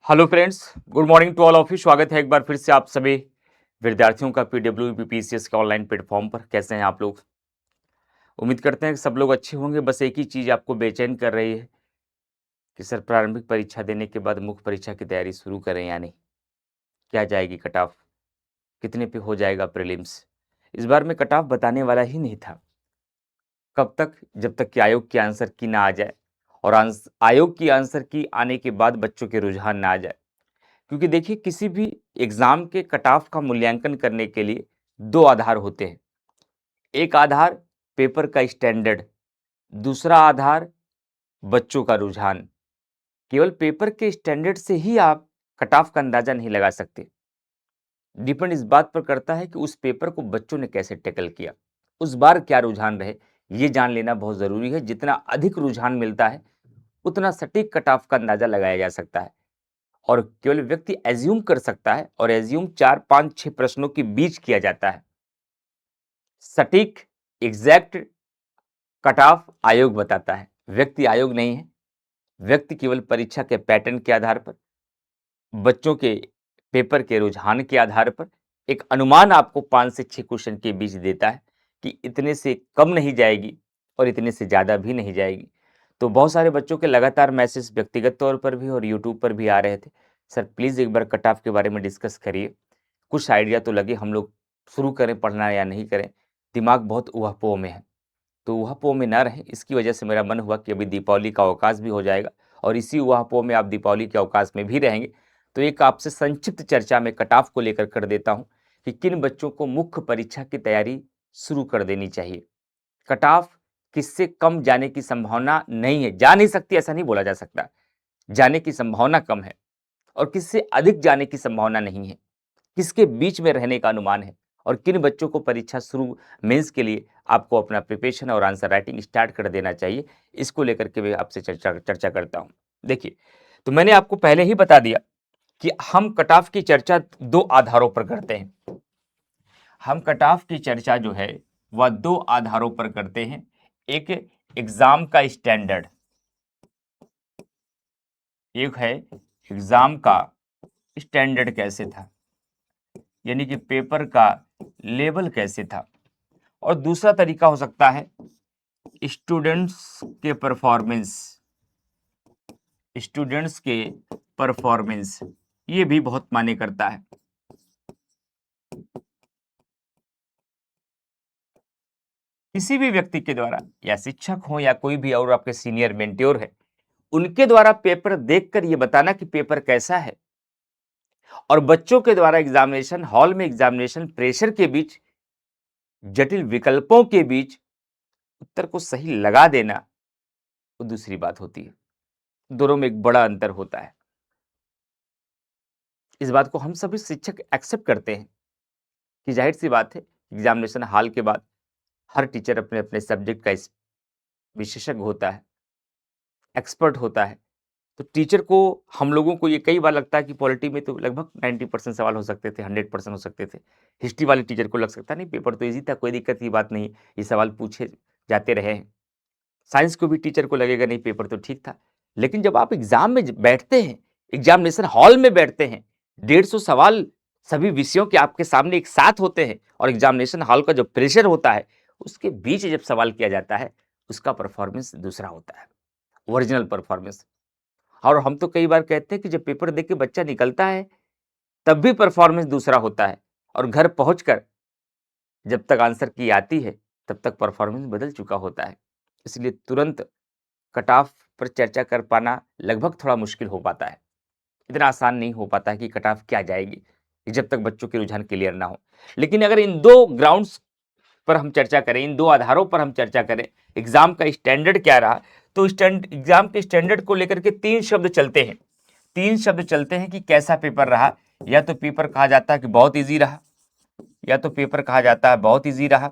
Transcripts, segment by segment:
Hello friends, good morning to all of you. स्वागत है एक बार फिर से आप सभी विद्यार्थियों का पीडब्ल्यू बीपीसीएस के ऑनलाइन प्लेटफॉर्म पर। कैसे हैं आप लोग? उम्मीद करते हैं कि सब लोग अच्छे होंगे। बस एक ही चीज़ आपको बेचैन कर रही है कि सर प्रारंभिक परीक्षा देने के बाद मुख्य परीक्षा की तैयारी शुरू करें या नहीं। क्या जाएगी कट ऑफ, कितने पे हो जाएगा प्रीलिम्स। इस बार मैं कट ऑफ बताने वाला ही नहीं था। कब तक? जब तक कि आयोग की आंसर की ना आ जाए, और आयोग की आंसर की आने के बाद बच्चों के रुझान ना आ जाए। क्योंकि देखिए, किसी भी एग्जाम के कट ऑफ का मूल्यांकन करने के लिए दो आधार होते हैं। एक आधार पेपर का स्टैंडर्ड, दूसरा आधार बच्चों का रुझान। केवल पेपर के स्टैंडर्ड से ही आप कट ऑफ का अंदाजा नहीं लगा सकते। डिपेंड इस बात पर करता है कि उस पेपर को बच्चों ने कैसे टैकल किया, उस बार क्या रुझान रहे, ये जान लेना बहुत ज़रूरी है। जितना अधिक रुझान मिलता है उतना सटीक कट ऑफ का अंदाजा लगाया जा सकता है। और केवल व्यक्ति एज्यूम कर सकता है, और एज्यूम 4, 5, 6 प्रश्नों के बीच किया जाता है। सटीक एग्जैक्ट कट ऑफ आयोग बताता है, व्यक्ति आयोग नहीं है। व्यक्ति केवल परीक्षा के पैटर्न के आधार पर, बच्चों के पेपर के रुझान के आधार पर एक अनुमान आपको 5 से 6 क्वेश्चन के बीच देता है कि इतने से कम नहीं जाएगी और इतने से ज़्यादा भी नहीं जाएगी। तो बहुत सारे बच्चों के लगातार मैसेज व्यक्तिगत तौर पर भी और यूट्यूब पर भी आ रहे थे, सर प्लीज़ एक बार कट ऑफ के बारे में डिस्कस करिए, कुछ आइडिया तो लगे, हम लोग शुरू करें पढ़ना या नहीं करें। दिमाग बहुत ऊहा-पोह में है, तो ऊहा-पोह में ना रहें। इसकी वजह से मेरा मन हुआ कि अभी दीपावली का अवकाश भी हो जाएगा, और इसी ऊहा-पोह में आप दीपावली के अवकाश में भी रहेंगे। तो एक आपसे संक्षिप्त चर्चा में कट ऑफ को लेकर कर देता हूँ कि किन बच्चों को मुख्य परीक्षा की तैयारी शुरू कर देनी चाहिए। कट ऑफ किससे कम जाने की संभावना नहीं है, जा नहीं सकती ऐसा नहीं बोला जा सकता, जाने की संभावना कम है। और किससे अधिक जाने की संभावना नहीं है, किसके बीच में रहने का अनुमान है, और किन बच्चों को परीक्षा शुरू मेंस के लिए आपको अपना प्रिपरेशन और आंसर राइटिंग स्टार्ट कर देना चाहिए, इसको लेकर के मैं आपसे चर्चा चर्चा करता हूं। देखिए, तो मैंने आपको पहले ही बता दिया कि हम कट ऑफ की चर्चा दो आधारों पर करते हैं। हम कट ऑफ की चर्चा जो है वह दो आधारों पर करते हैं। एक एग्जाम का स्टैंडर्ड, एक है एग्जाम का स्टैंडर्ड कैसे था, यानी कि पेपर का लेवल कैसे था। और दूसरा तरीका हो सकता है स्टूडेंट्स के परफॉर्मेंस, स्टूडेंट्स के परफॉर्मेंस, ये भी बहुत मायने करता है। किसी भी व्यक्ति के द्वारा, या शिक्षक हो या कोई भी और आपके सीनियर मेंटोर है, उनके द्वारा पेपर देखकर ये बताना कि पेपर कैसा है, और बच्चों के द्वारा एग्जामिनेशन हॉल में एग्जामिनेशन प्रेशर के बीच, जटिल विकल्पों के बीच उत्तर को सही लगा देना, वो दूसरी बात होती है। दोनों में एक बड़ा अंतर होता है। इस बात को हम सभी शिक्षक एक्सेप्ट करते हैं कि जाहिर सी बात है, एग्जामिनेशन हॉल के बाद हर टीचर अपने अपने सब्जेक्ट का विशेषज्ञ होता है, एक्सपर्ट होता है। तो टीचर को, हम लोगों को ये कई बार लगता है कि पॉलिटी में तो लगभग 90% सवाल हो सकते थे, 100% हो सकते थे। हिस्ट्री वाले टीचर को लग सकता नहीं पेपर तो ईजी था, कोई दिक्कत की बात नहीं, ये सवाल पूछे जाते रहे हैं। साइंस को भी टीचर को लगेगा नहीं पेपर तो ठीक था। लेकिन जब आप एग्जाम में बैठते हैं, एग्जामिनेशन हॉल में बैठते हैं, 150 सवाल सभी विषयों के आपके सामने एक साथ होते हैं, और एग्जामिनेशन हॉल का जो प्रेशर होता है, उसके बीच जब सवाल किया जाता है, उसका परफॉर्मेंस दूसरा होता है, ओरिजिनल परफॉर्मेंस। और हम तो कई बार कहते हैं कि जब पेपर देख के बच्चा निकलता है, तब भी परफॉर्मेंस दूसरा होता है, और घर पहुंचकर जब तक आंसर की आती है, तब तक परफॉर्मेंस बदल चुका होता है। इसलिए तुरंत कट ऑफ पर चर्चा कर पाना लगभग थोड़ा मुश्किल हो पाता है। इतना आसान नहीं हो पाता है कि कट ऑफ क्या जाएगी, जब तक बच्चों के रुझान क्लियर ना हो। लेकिन अगर इन दो ग्राउंड्स पर हम चर्चा करें, इन दो आधारों पर हम चर्चा करें, एग्जाम का स्टैंडर्ड क्या रहा, तो एग्जाम के स्टैंडर्ड को लेकर के 3 शब्द चलते हैं। 3 शब्द चलते हैं कि कैसा पेपर रहा। या तो पेपर कहा जाता है कि बहुत ईजी रहा, या तो पेपर कहा जाता है बहुत ईजी रहा,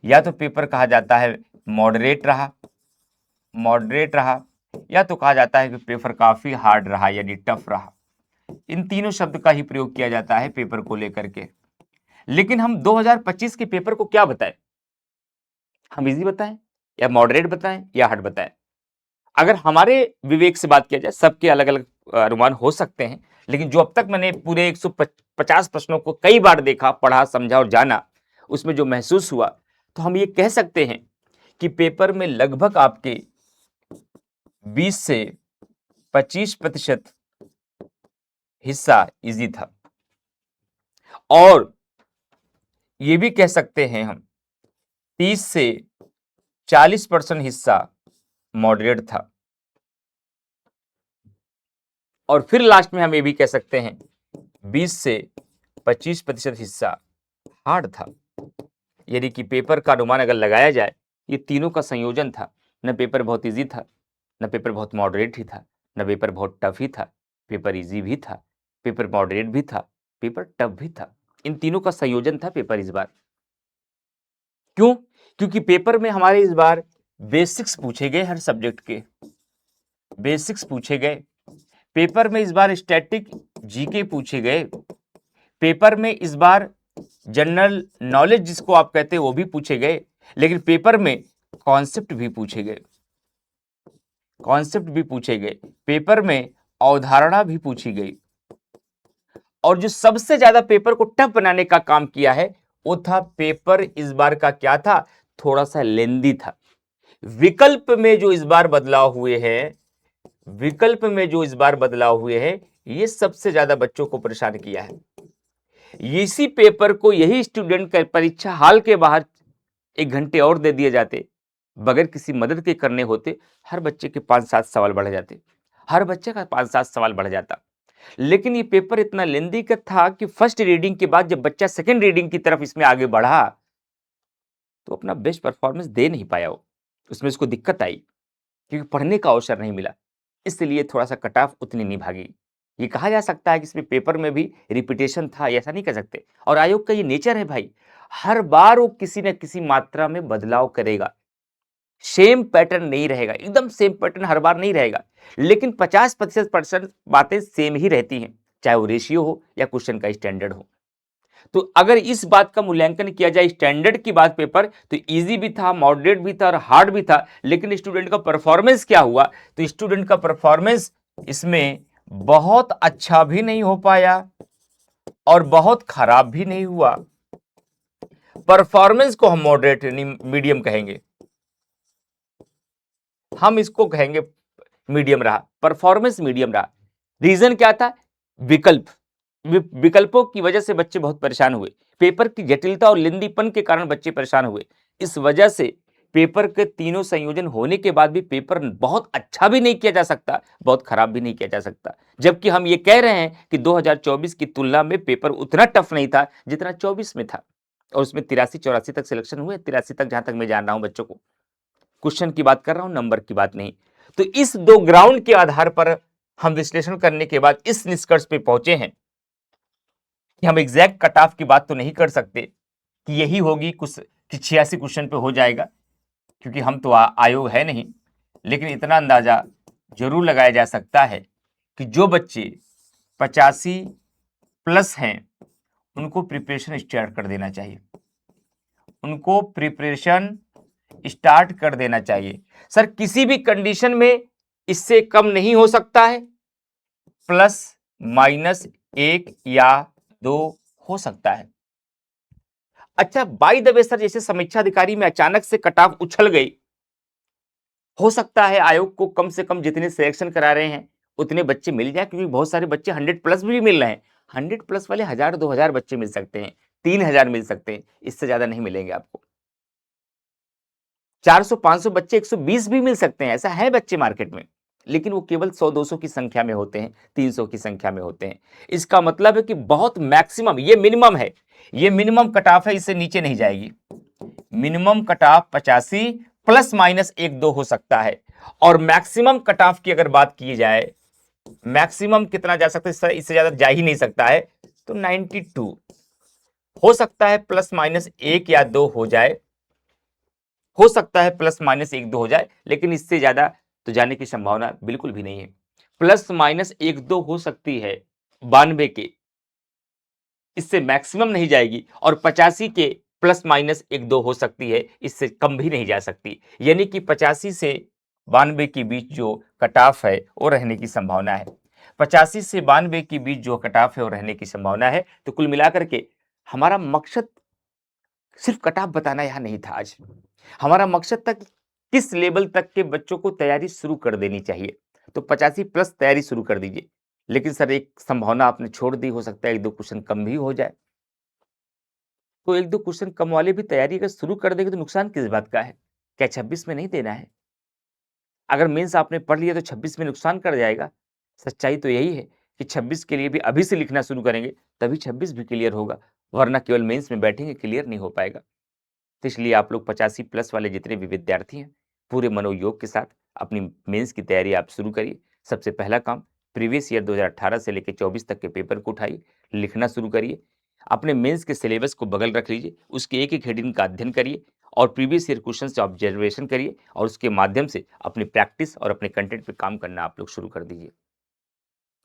या तो पेपर कहा जाता है मॉडरेट रहा, मॉडरेट रहा, या तो कहा जाता है कि पेपर काफी हार्ड रहा यानी टफ रहा। इन तीनों शब्द का ही प्रयोग किया जाता है पेपर को लेकर के। लेकिन हम 2025 के पेपर को क्या बताएं? हम इजी बताएं, या मॉडरेट बताएं, या हार्ड बताएं? अगर हमारे विवेक से बात किया जाए, सबके अलग अलग अनुमान हो सकते हैं, लेकिन जो अब तक मैंने पूरे 150 प्रश्नों को कई बार देखा, पढ़ा, समझा और जाना, उसमें जो महसूस हुआ, तो हम ये कह सकते हैं कि पेपर में लगभग आपके 20 से 25% हिस्सा इजी था, और ये भी कह सकते हैं हम 30 से 40% हिस्सा मॉडरेट था, और फिर लास्ट में हम ये भी कह सकते हैं 20 से 25% हिस्सा हार्ड था। यानी कि पेपर का अनुमान अगर लगाया जाए, ये तीनों का संयोजन था। न पेपर बहुत इजी था, न पेपर बहुत मॉडरेट ही था, न पेपर बहुत टफ ही था, पेपर इजी भी था, पेपर मॉडरेट भी था, पेपर टफ भी था। इन तीनों का संयोजन था पेपर इस बार। क्यों? क्योंकि पेपर में हमारे इस बार बेसिक्स पूछे गए, हर सब्जेक्ट के बेसिक्स पूछे गए। पेपर में इस बार स्टैटिक जीके पूछे गए। पेपर में इस बार जनरल नॉलेज जिसको आप कहते हैं वो भी पूछे गए, लेकिन पेपर में कॉन्सेप्ट भी पूछे गए। कॉन्सेप्ट भी पूछे गए, पेपर में अवधारणा भी पूछी गई, और जो सबसे ज्यादा पेपर को टफ बनाने का काम किया है वो था, पेपर इस बार का क्या था, थोड़ा सा लेंदी था। विकल्प में जो इस बार बदलाव हुए हैं, विकल्प में जो इस बार बदलाव हुए हैं, ये सबसे ज्यादा बच्चों को परेशान किया है। इसी पेपर को यही स्टूडेंट का परीक्षा हॉल के बाहर 1 घंटे और दे दिए जाते, बगैर किसी मदद के करने होते, हर बच्चे के 5-7 सवाल बढ़ जाते, हर बच्चे का 5-7 सवाल बढ़ जाता। लेकिन ये पेपर इतना लेंदी का था कि फर्स्ट रीडिंग के बाद जब बच्चा सेकंड रीडिंग की तरफ इसमें आगे बढ़ा, तो अपना बेस्ट परफॉर्मेंस दे नहीं पाया वो, उसमें उसको दिक्कत आई, क्योंकि पढ़ने का अवसर नहीं मिला, इसलिए थोड़ा सा कट ऑफ उतनी नहीं भागी। ये कहा जा सकता है कि इसमें पेपर में भी रिपीटेशन था, ऐसा नहीं कह सकते। और आयोग का ये नेचर है भाई, हर बार वो किसी न किसी मात्रा में बदलाव करेगा, सेम पैटर्न नहीं रहेगा, एकदम सेम पैटर्न हर बार नहीं रहेगा, लेकिन 50% बातें सेम ही रहती हैं, चाहे वो रेशियो हो या क्वेश्चन का स्टैंडर्ड हो। तो अगर इस बात का मूल्यांकन किया जाए स्टैंडर्ड की बात पेपर, तो इजी भी था, मॉडरेट भी था और हार्ड भी था, लेकिन स्टूडेंट का परफॉर्मेंस क्या हुआ, तो स्टूडेंट का परफॉर्मेंस इसमें बहुत अच्छा भी नहीं हो पाया और बहुत खराब भी नहीं हुआ। परफॉर्मेंस को हम मॉडरेट मीडियम कहेंगे, हम इसको कहेंगे मीडियम रहा, परफॉर्मेंस मीडियम रहा। रीजन क्या था? विकल्प, विकल्पों की वजह से बच्चे बहुत परेशान हुए, पेपर की जटिलता और लेंदीपन के कारण बच्चे परेशान हुए। इस वजह से पेपर के तीनों संयोजन होने के बाद भी पेपर बहुत अच्छा भी नहीं किया जा सकता, बहुत खराब भी नहीं किया जा सकता, जबकि हम ये कह रहे हैं कि 2024 की तुलना में पेपर उतना टफ नहीं था जितना 24 में था, और उसमें 83-84 तक सिलेक्शन हुए, 83 तक जहां तक मैं जान रहा हूं बच्चों को। क्वेश्चन की बात कर रहा हूं, नंबर की बात नहीं। तो इस दो ग्राउंड के आधार पर हम विश्लेषण करने के बाद इस निष्कर्ष पे पहुंचे हैं कि हम एग्जैक्ट कट ऑफ की बात तो नहीं कर सकते कि यही होगी कुछ कि 86 क्वेश्चन पे हो जाएगा, क्योंकि हम तो आयोग है नहीं, लेकिन इतना अंदाजा जरूर लगाया जा सकता है कि जो बच्चे 85 प्लस हैं उनको प्रिपरेशन स्टार्ट कर देना चाहिए, उनको प्रिपरेशन स्टार्ट कर देना चाहिए। सर किसी भी कंडीशन में इससे कम नहीं हो सकता है, प्लस माइनस 1 या 2 हो सकता है। अच्छा, बाय द वे सर, जैसे समीक्षा अधिकारी में अचानक से कट ऑफ उछल गई, हो सकता है आयोग को कम से कम जितने सिलेक्शन करा रहे हैं उतने बच्चे मिल जाए, क्योंकि बहुत सारे बच्चे 100 प्लस भी मिल रहे हैं। 100 प्लस वाले 1000-2000 बच्चे मिल सकते हैं, 3000 मिल सकते हैं, इससे ज्यादा नहीं मिलेंगे आपको। 400-500 बच्चे, 120 भी मिल सकते हैं, ऐसा है बच्चे मार्केट में, लेकिन वो केवल 100-200 की संख्या में होते हैं, 300 की संख्या में होते हैं। इसका मतलब है कि बहुत मैक्सिमम, ये मिनिमम है, ये मिनिमम कट ऑफ है, इससे नीचे नहीं जाएगी। Minimum cut off 85 plus minus 1-2 हो सकता है, और मैक्सिमम कट ऑफ की अगर बात की जाए, मैक्सिमम कितना जा सकता है, इससे ज्यादा जा ही नहीं सकता है, तो 92 हो सकता है, प्लस माइनस 1 या 2 हो जाए, हो सकता है प्लस माइनस 1-2 हो जाए, लेकिन इससे ज्यादा तो जाने की संभावना बिल्कुल भी नहीं है। प्लस माइनस 1-2 हो सकती है 92 के, इससे मैक्सिमम नहीं जाएगी, और 85 के प्लस माइनस 1-2 हो सकती है, इससे कम भी नहीं जा सकती। यानी कि 85 से 92 के बीच जो कट ऑफ है वो रहने की संभावना है। 85 से 92 के बीच जो कट ऑफ है वो रहने की संभावना है। तो कुल मिलाकर के हमारा मकसद सिर्फ कट ऑफ बताना यहाँ नहीं था आज। हमारा मकसद था कि किस लेवल तक के बच्चों को तैयारी शुरू कर देनी चाहिए। तो 85 प्लस तैयारी शुरू कर दीजिए। लेकिन सर एक संभावना आपने छोड़ दी, हो सकता है 1-2 क्वेश्चन कम भी हो जाए। तो 1-2 क्वेश्चन कम वाले भी तैयारी अगर शुरू कर देंगे तो नुकसान किस बात का है? क्या 26 में नहीं देना है? अगर मेंस आपने पढ़ लिया तो 26 में नुकसान कर जाएगा। सच्चाई तो यही है कि 26 के लिए भी अभी से लिखना शुरू करेंगे, तभी 26 भी क्लियर होगा, वरना केवल मेंस में बैठेंगे क्लियर नहीं हो पाएगा। तो इसलिए आप लोग 85 प्लस वाले जितने भी विद्यार्थी हैं, पूरे मनोयोग के साथ अपनी मेंस की तैयारी आप शुरू करिए। सबसे पहला काम प्रीवियस ईयर 2018 से लेकर 24 तक के पेपर को उठाइए, लिखना शुरू करिए। अपने मेंस के सिलेबस को बगल रख लीजिए, उसके एक-एक हेडिंग का अध्ययन करिए और प्रीवियस ईयर क्वेश्चन से ऑब्जर्वेशन करिए और उसके माध्यम से अपनी प्रैक्टिस और अपने कंटेंट पे काम करना आप लोग शुरू कर दीजिए।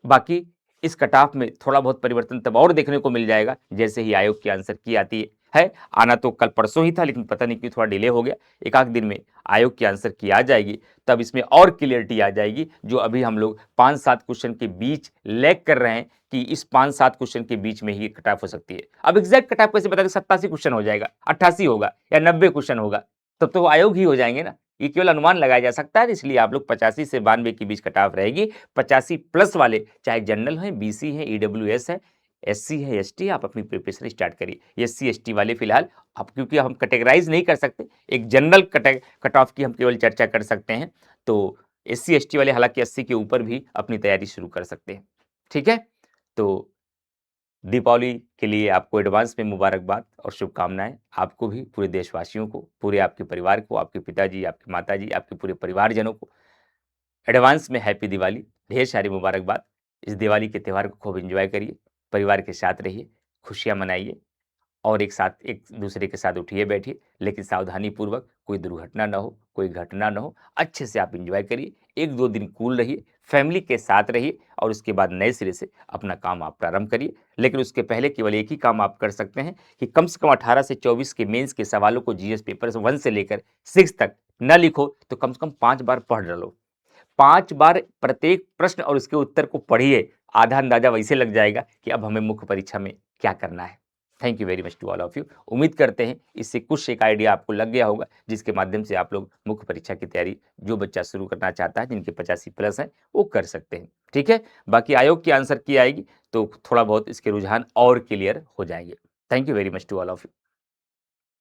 बाकी इस कट ऑफ में थोड़ा बहुत परिवर्तन तब और देखने को मिल जाएगा जैसे ही आयोग की आंसर की आती है। आना तो कल परसों ही था लेकिन पता नहीं क्यों थोड़ा डिले हो गया। एक आध दिन में आयोग की आंसर की आ जाएगी, तब इसमें और क्लियरिटी आ जाएगी। जो अभी हम लोग 5-7 क्वेश्चन के बीच लैग कर रहे हैं कि इस 5-7 क्वेश्चन के बीच में ही कट ऑफ हो सकती है। अब एग्जैक्ट कट ऑफ कैसे बता दें? 87 क्वेश्चन हो जाएगा, 88 होगा या 90 क्वेश्चन होगा, तब तो वो आयोग ही हो जाएंगे ना। ये केवल अनुमान लगाया जा सकता है, इसलिए आप लोग 85 से 92 के बीच कट ऑफ रहेगी। 85 प्लस वाले चाहे जनरल हैं, बीसी हैं, ईडब्ल्यूएस है, एससी है, एसटी है, आप अपनी प्रिपरेशन स्टार्ट करिए। एससी एसटी वाले फिलहाल आप, क्योंकि हम कैटेगराइज नहीं कर सकते, एक जनरल कट ऑफ की हम केवल चर्चा कर सकते हैं। तो एससी एसटी वाले हालांकि 80 के ऊपर भी अपनी तैयारी शुरू कर सकते हैं। ठीक है, तो दीपावली के लिए आपको एडवांस में मुबारकबाद और शुभकामनाएं। आपको भी, पूरे देशवासियों को, पूरे आपके परिवार को, आपके पिताजी, आपकी माताजी, आपके पूरे परिवारजनों को एडवांस में हैप्पी दिवाली, ढेर सारी मुबारकबाद। इस दिवाली के त्यौहार को खूब एंजॉय करिए, परिवार के साथ रहिए, खुशियाँ मनाइए और एक साथ एक दूसरे के साथ उठिए बैठिए, लेकिन सावधानी पूर्वक, कोई दुर्घटना ना हो, कोई घटना ना हो। अच्छे से आप एंजॉय करिए, 1-2 दिन कूल रहिए, फैमिली के साथ रहिए और उसके बाद नए सिरे से अपना काम आप प्रारंभ करिए। लेकिन उसके पहले केवल एक ही काम आप कर सकते हैं कि कम से कम 18 से 24 के मेंस के सवालों को जीएस पेपर 1 से लेकर 6 तक न लिखो तो कम से कम 5 बार पढ़ डालो। 5 बार प्रत्येक प्रश्न और उसके उत्तर को पढ़िए, आधा अंदाजा वैसे लग जाएगा कि अब हमें मुख्य परीक्षा में क्या करना है। Thank you very much to all of you. उम्मीद करते हैं इससे कुछ एक आइडिया आपको लग गया होगा, जिसके माध्यम से आप लोग मुख्य परीक्षा की तैयारी जो बच्चा शुरू करना चाहता है, जिनके 85 प्लस हैं, वो कर सकते हैं। ठीक है, बाकी आयोग की आंसर की आएगी तो थोड़ा बहुत इसके रुझान और क्लियर हो जाएंगे। Thank you very much to all of you.